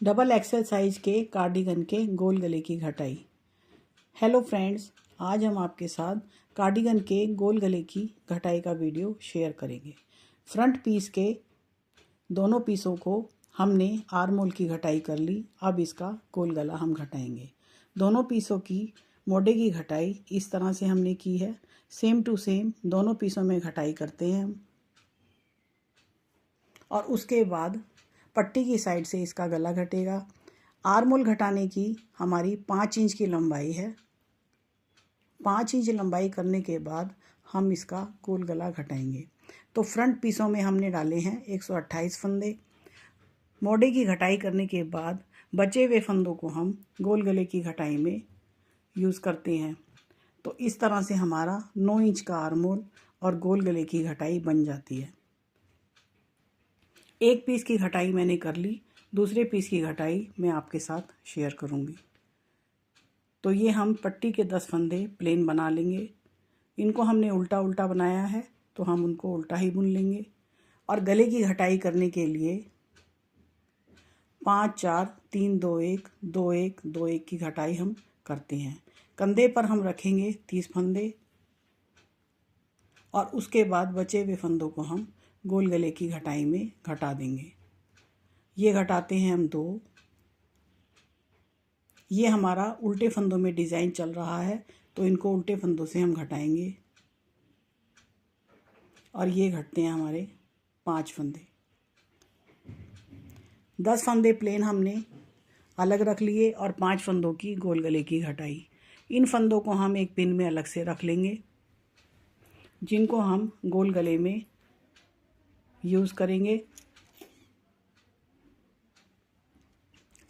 Double XL size के cardigan के गोल गले की घटाई। हेलो फ्रेंड्स, आज हम आपके साथ कार्डिगन के गोल गले की घटाई का वीडियो शेयर करेंगे। फ्रंट पीस के दोनों पीसों को हमने आर्म होल की घटाई कर ली। अब इसका गोल गला हम घटाएंगे। दोनों पीसों की मोढे की घटाई इस तरह से हमने की है। सेम टू सेम दोनों पीसों में घटाई करते हैं हम, और उसके बाद पट्टी की साइड से इसका गला घटेगा। आर्म होल घटाने की हमारी 5 इंच की लंबाई है। 5 इंच लंबाई करने के बाद हम इसका गोल गला घटाएंगे। तो फ्रंट पीसों में हमने डाले हैं 128 फंदे। मोढे की घटाई करने के बाद बचे हुए फंदों को हम गोल गले की घटाई में यूज़ करते हैं। तो इस तरह से हमारा 9 इंच का आर्म होल और गोल गले की घटाई बन जाती है। एक पीस की घटाई मैंने कर ली, दूसरे पीस की घटाई मैं आपके साथ शेयर करूंगी। तो ये हम पट्टी के 10 फंदे प्लेन बना लेंगे। इनको हमने उल्टा उल्टा बनाया है, तो हम उनको उल्टा ही बुन लेंगे। और गले की घटाई करने के लिए 5 4 3 2 1 2 1 2 1 की घटाई हम करते हैं। कंधे पर हम रखेंगे 30 फंदे, और उसके बाद बचे हुए फंदों को हम गोल गले की घटाई में घटा देंगे। ये घटाते हैं हम 2। ये हमारा उल्टे फंदों में डिज़ाइन चल रहा है, तो इनको उल्टे फंदों से हम घटाएंगे। और ये घटते हैं हमारे 5 फंदे। 10 फंदे प्लेन हमने अलग रख लिए और 5 फंदों की गोल गले की घटाई। इन फंदों को हम एक पिन में अलग से रख लेंगे, जिनको हम गोल गले में यूज़ करेंगे।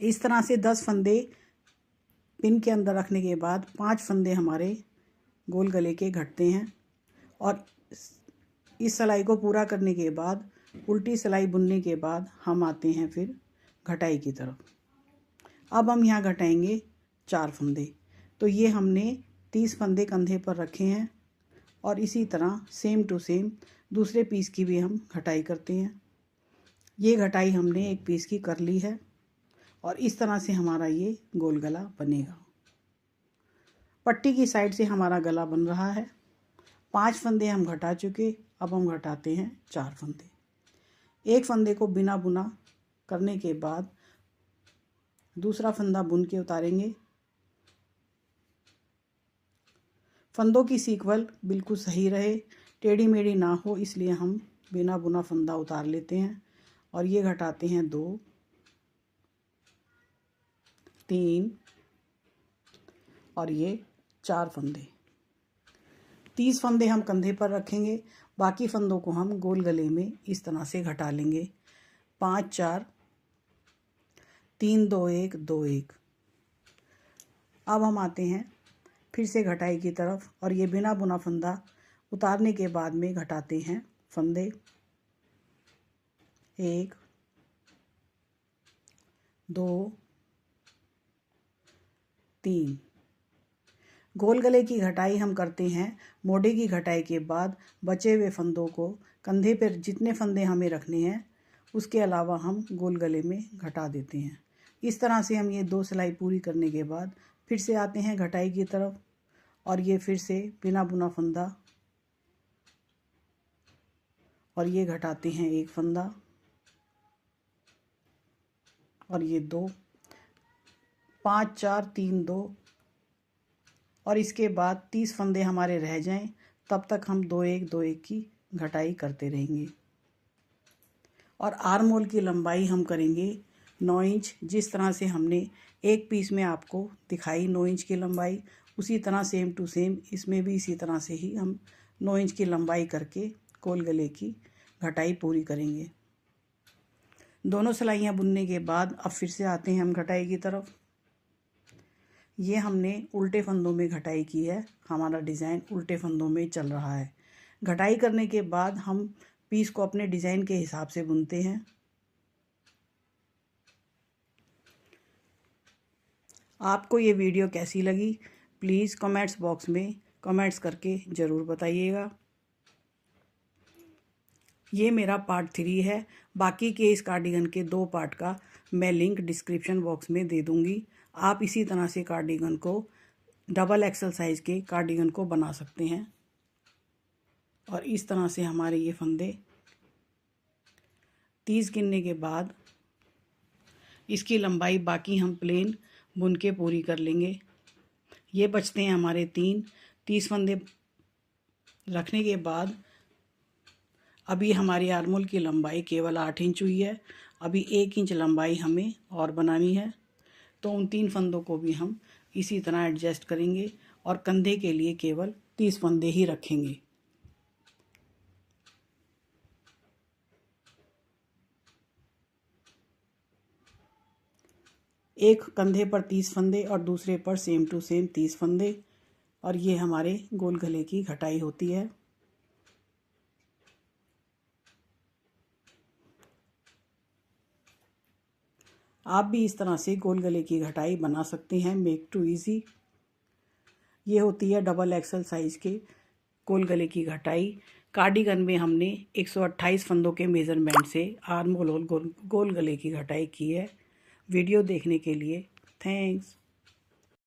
इस तरह से 10 फंदे पिन के अंदर रखने के बाद 5 फंदे हमारे गोल गले के घटते हैं। और इस सिलाई को पूरा करने के बाद उल्टी सिलाई बुनने के बाद हम आते हैं फिर घटाई की तरफ। अब हम यहाँ घटाएंगे 4 फंदे। तो ये हमने 30 फंदे कंधे पर रखे हैं, और इसी तरह सेम टू सेम दूसरे पीस की भी हम घटाई करते हैं। ये घटाई हमने एक पीस की कर ली है, और इस तरह से हमारा ये गोल गला बनेगा। पट्टी की साइड से हमारा गला बन रहा है। 5 फंदे हम घटा चुके, अब हम घटाते हैं 4 फंदे। एक फंदे को बिना बुना करने के बाद दूसरा फंदा बुन के उतारेंगे। फंदों की सीक्वल बिल्कुल सही रहे, टेढ़ी मेढ़ी ना हो, इसलिए हम बिना बुना फंदा उतार लेते हैं। और ये घटाते हैं 2 3 और ये 4 फंदे। 30 फंदे हम कंधे पर रखेंगे, बाकी फंदों को हम गोल गले में इस तरह से घटा लेंगे। 5 4 3 2 1 2 1। अब हम आते हैं फिर से घटाई की तरफ, और ये बिना बुना फंदा उतारने के बाद में घटाते हैं फंदे। 1 2 3। गोल गले की घटाई हम करते हैं मोढे की घटाई के बाद बचे हुए फंदों को कंधे पर जितने फंदे हमें रखने हैं उसके अलावा हम गोल गले में घटा देते हैं। इस तरह से हम ये 2 सिलाई पूरी करने के बाद फिर से आते हैं घटाई की तरफ, और ये फिर से बिना बुना फंदा, और ये घटाते हैं 1 फंदा, और ये 2 5 4 3 2। और इसके बाद 30 फंदे हमारे रह जाएं, तब तक हम 2 1 2 1 की घटाई करते रहेंगे। और आर्म होल की लंबाई हम करेंगे 9 इंच। जिस तरह से हमने एक पीस में आपको दिखाई 9 इंच की लंबाई, उसी तरह सेम टू सेम इसमें भी इसी तरह से ही हम 9 इंच की लंबाई करके गोल गले की घटाई पूरी करेंगे। दोनों सिलाइयाँ बुनने के बाद अब फिर से आते हैं हम घटाई की तरफ। ये हमने उल्टे फंदों में घटाई की है, हमारा डिज़ाइन उल्टे फंदों में चल रहा है। घटाई करने के बाद हम पीस को अपने डिज़ाइन के हिसाब से बुनते हैं। आपको ये वीडियो कैसी लगी, प्लीज़ कमेंट्स बॉक्स में कमेंट्स करके ज़रूर बताइएगा। ये मेरा पार्ट 3 है। बाकी के इस कार्डिगन के 2 पार्ट का मैं लिंक डिस्क्रिप्शन बॉक्स में दे दूँगी। आप इसी तरह से कार्डिगन को डबल एक्सल साइज़ के कार्डिगन को बना सकते हैं। और इस तरह से हमारे ये फंदे 30 गिनने के बाद इसकी लंबाई बाकी हम प्लेन बुन के पूरी कर लेंगे। ये बचते हैं हमारे 30 फंदे रखने के बाद अभी हमारी आर्मोल की लंबाई केवल 8 इंच हुई है। अभी 1 इंच लंबाई हमें और बनानी है, तो उन 3 फंदों को भी हम इसी तरह एडजस्ट करेंगे और कंधे के लिए केवल 30 फंदे ही रखेंगे। एक कंधे पर 30 फंदे और दूसरे पर सेम टू सेम 30 फंदे, और ये हमारे गोल गले की घटाई होती है। आप भी इस तरह से गोल गले की घटाई बना सकते हैं। Make to easy. ये होती है डबल एक्सल साइज़ के गोल गले की घटाई। कार्डिगन में हमने 128 फंदों के मेज़रमेंट से आर्महोल और गोल गले की घटाई की है। वीडियो देखने के लिए थैंक्स।